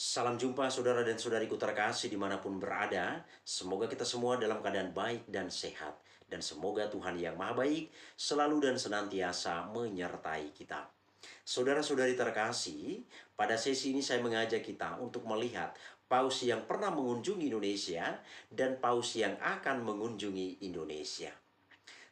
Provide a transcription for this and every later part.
Salam jumpa saudara dan saudariku terkasih dimanapun berada. Semoga kita semua dalam keadaan baik dan sehat. Dan semoga Tuhan yang maha baik selalu dan senantiasa menyertai kita. Saudara-saudari terkasih, pada sesi ini saya mengajak kita untuk melihat paus yang pernah mengunjungi Indonesia dan paus yang akan mengunjungi Indonesia.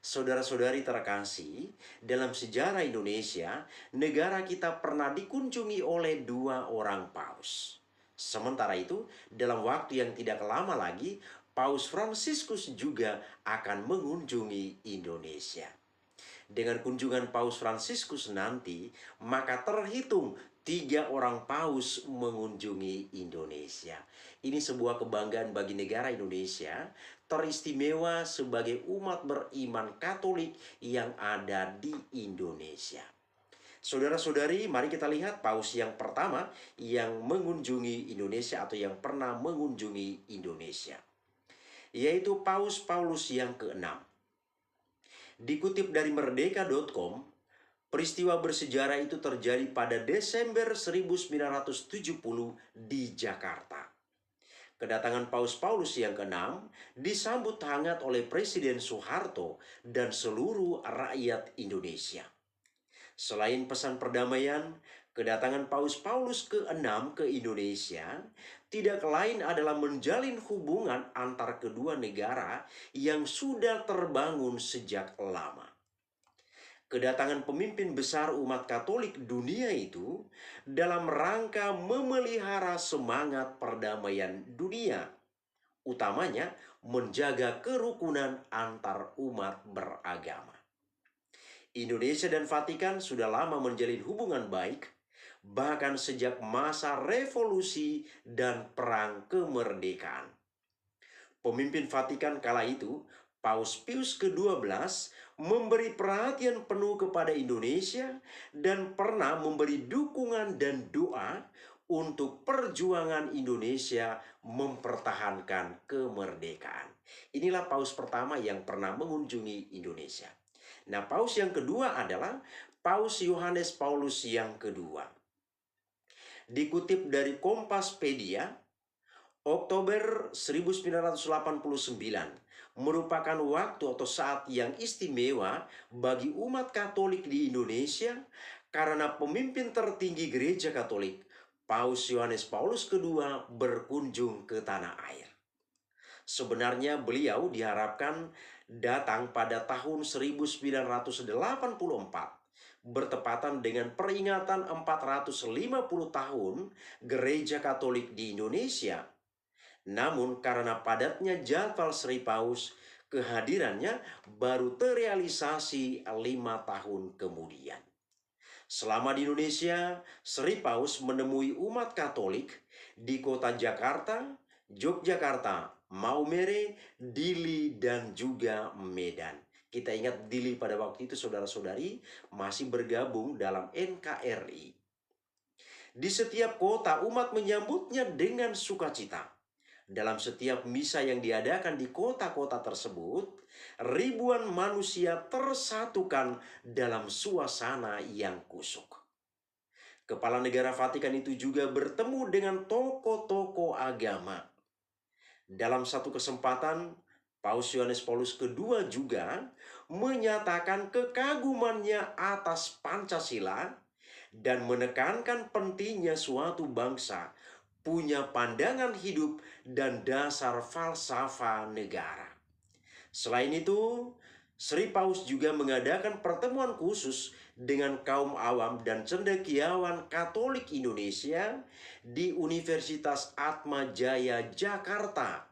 Saudara-saudari terkasih, dalam sejarah Indonesia, negara kita pernah dikunjungi oleh dua orang paus. Sementara itu, dalam waktu yang tidak lama lagi, Paus Fransiskus juga akan mengunjungi Indonesia. Dengan kunjungan Paus Fransiskus nanti, maka terhitung tiga orang paus mengunjungi Indonesia. Ini sebuah kebanggaan bagi negara Indonesia, teristimewa sebagai umat beriman Katolik yang ada di Indonesia. Saudara-saudari, mari kita lihat paus yang pertama yang mengunjungi Indonesia atau yang pernah mengunjungi Indonesia, yaitu Paus Paulus yang ke-6. Dikutip dari merdeka.com, peristiwa bersejarah itu terjadi pada Desember 1970 di Jakarta. Kedatangan Paus Paulus yang ke-6 disambut hangat oleh Presiden Soeharto dan seluruh rakyat Indonesia. Selain pesan perdamaian, kedatangan Paus Paulus ke-6 ke Indonesia tidak lain adalah menjalin hubungan antar kedua negara yang sudah terbangun sejak lama. Kedatangan pemimpin besar umat Katolik dunia itu dalam rangka memelihara semangat perdamaian dunia, utamanya menjaga kerukunan antar umat beragama. Indonesia dan Vatikan sudah lama menjalin hubungan baik, bahkan sejak masa revolusi dan perang kemerdekaan. Pemimpin Vatikan kala itu, Paus Pius ke-12, memberi perhatian penuh kepada Indonesia dan pernah memberi dukungan dan doa untuk perjuangan Indonesia mempertahankan kemerdekaan. Inilah paus pertama yang pernah mengunjungi Indonesia. Nah, paus yang kedua adalah Paus Yohanes Paulus yang kedua. Dikutip dari Kompaspedia, Oktober 1989 merupakan waktu atau saat yang istimewa bagi umat Katolik di Indonesia karena pemimpin tertinggi Gereja Katolik, Paus Yohanes Paulus II, berkunjung ke tanah air. Sebenarnya beliau diharapkan datang pada tahun 1984, bertepatan dengan peringatan 450 tahun Gereja Katolik di Indonesia. Namun karena padatnya jadwal Sri Paus, kehadirannya baru terrealisasi 5 tahun kemudian. Selama di Indonesia, Sri Paus menemui umat Katolik di kota Jakarta, Yogyakarta, Maumere, Dili, dan juga Medan. Kita ingat Dili pada waktu itu saudara-saudari masih bergabung dalam NKRI. Di setiap kota umat menyambutnya dengan sukacita. Dalam setiap misa yang diadakan di kota-kota tersebut, ribuan manusia tersatukan dalam suasana yang kusuk. Kepala negara Vatikan itu juga bertemu dengan tokoh-tokoh agama. Dalam satu kesempatan, Paus Yohanes Paulus II juga menyatakan kekagumannya atas Pancasila dan menekankan pentingnya suatu bangsa punya pandangan hidup dan dasar falsafah negara. Selain itu, Sri Paus juga mengadakan pertemuan khusus dengan kaum awam dan cendekiawan Katolik Indonesia di Universitas Atma Jaya Jakarta,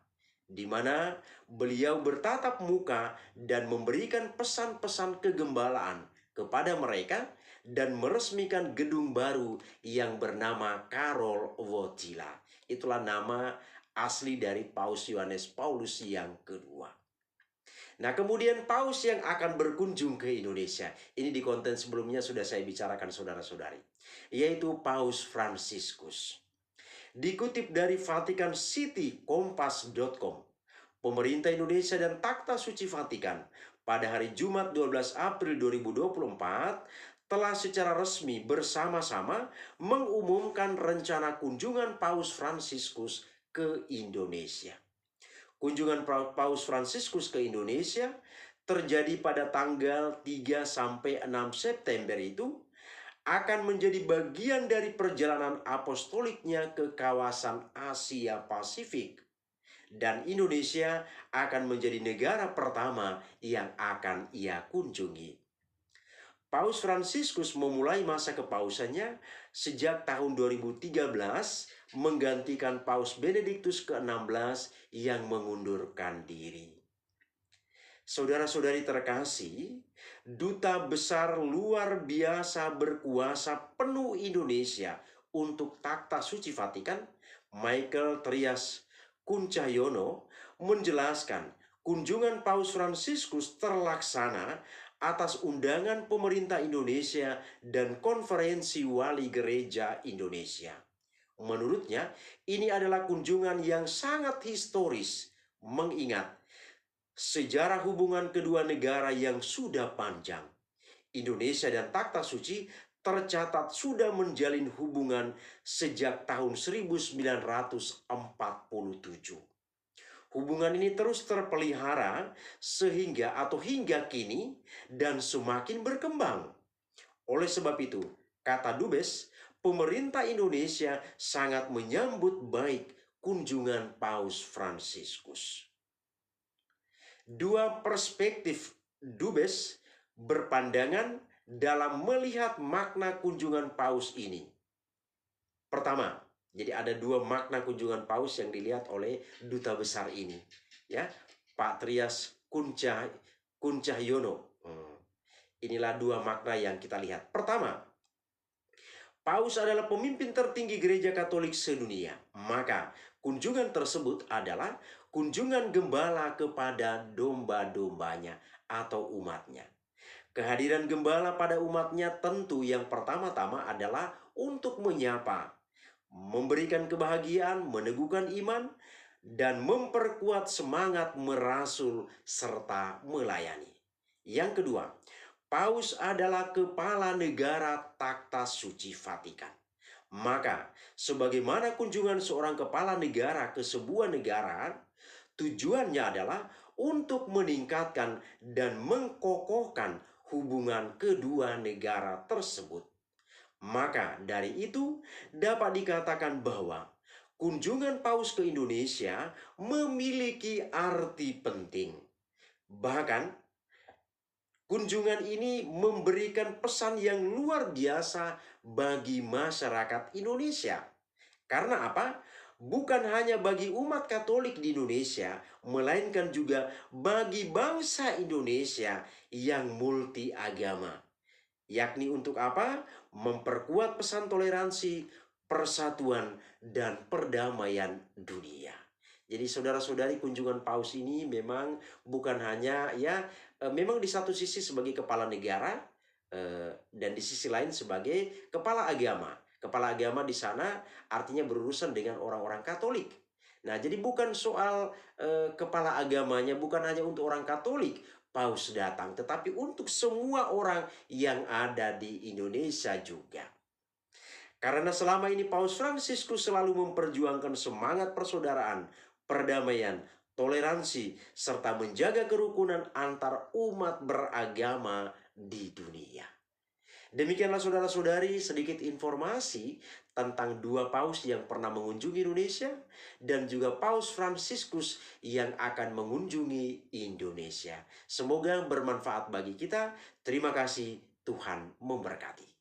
di mana beliau bertatap muka dan memberikan pesan-pesan kegembalaan kepada mereka dan meresmikan gedung baru yang bernama Karol Wojtyla. Itulah nama asli dari Paus Yohanes Paulus yang kedua. Nah, kemudian paus yang akan berkunjung ke Indonesia. Ini di konten sebelumnya sudah saya bicarakan saudara-saudari, yaitu Paus Fransiskus. Dikutip dari VatikanCityCompas.com, pemerintah Indonesia dan Takhta Suci Vatikan pada hari Jumat 12 April 2024 telah secara resmi bersama-sama mengumumkan rencana kunjungan Paus Fransiskus ke Indonesia. Kunjungan Paus Fransiskus ke Indonesia terjadi pada tanggal 3 sampai 6 September itu akan menjadi bagian dari perjalanan apostoliknya ke kawasan Asia Pasifik. Dan Indonesia akan menjadi negara pertama yang akan ia kunjungi. Paus Fransiskus memulai masa kepausannya sejak tahun 2013 menggantikan Paus Benediktus ke-16 yang mengundurkan diri. Saudara-saudari terkasih, Duta Besar luar biasa berkuasa penuh Indonesia untuk Takhta Suci Vatikan, Michael Trias Kuncahyono, menjelaskan kunjungan Paus Fransiskus terlaksana atas undangan pemerintah Indonesia dan Konferensi Wali Gereja Indonesia. Menurutnya, ini adalah kunjungan yang sangat historis, mengingat sejarah hubungan kedua negara yang sudah panjang. Indonesia dan Takhta Suci tercatat sudah menjalin hubungan sejak tahun 1947. Hubungan ini terus terpelihara hingga kini dan semakin berkembang. Oleh sebab itu, kata Dubes, pemerintah Indonesia sangat menyambut baik kunjungan Paus Fransiskus. Dua perspektif Dubes berpandangan dalam melihat makna kunjungan Paus ini. Pertama, jadi ada dua makna kunjungan Paus yang dilihat oleh duta besar ini, ya, Pak Trias Kuncahyono. Inilah dua makna yang kita lihat. Pertama, Paus adalah pemimpin tertinggi gereja Katolik sedunia. Maka kunjungan tersebut adalah kunjungan gembala kepada domba-dombanya atau umatnya. Kehadiran gembala pada umatnya tentu yang pertama-tama adalah untuk menyapa, memberikan kebahagiaan, meneguhkan iman, dan memperkuat semangat merasul serta melayani. Yang kedua, Paus adalah kepala negara Takhta Suci Vatikan. Maka, sebagaimana kunjungan seorang kepala negara ke sebuah negara, tujuannya adalah untuk meningkatkan dan mengkokohkan hubungan kedua negara tersebut. Maka dari itu dapat dikatakan bahwa kunjungan Paus ke Indonesia memiliki arti penting. Bahkan kunjungan ini memberikan pesan yang luar biasa bagi masyarakat Indonesia. Karena apa? Bukan hanya bagi umat Katolik di Indonesia, melainkan juga bagi bangsa Indonesia yang multi agama. Yakni untuk apa? Memperkuat pesan toleransi, persatuan, dan perdamaian dunia. Jadi saudara-saudari, kunjungan Paus ini memang bukan hanya memang di satu sisi sebagai kepala negara dan di sisi lain sebagai kepala agama. Kepala agama di sana artinya berurusan dengan orang-orang Katolik. Nah, jadi bukan soal kepala agamanya bukan hanya untuk orang Katolik Paus datang, tetapi untuk semua orang yang ada di Indonesia juga. Karena selama ini Paus Fransiskus selalu memperjuangkan semangat persaudaraan, perdamaian, toleransi, serta menjaga kerukunan antar umat beragama di dunia. Demikianlah saudara-saudari sedikit informasi tentang dua paus yang pernah mengunjungi Indonesia dan juga Paus Fransiskus yang akan mengunjungi Indonesia. Semoga bermanfaat bagi kita. Terima kasih, Tuhan memberkati.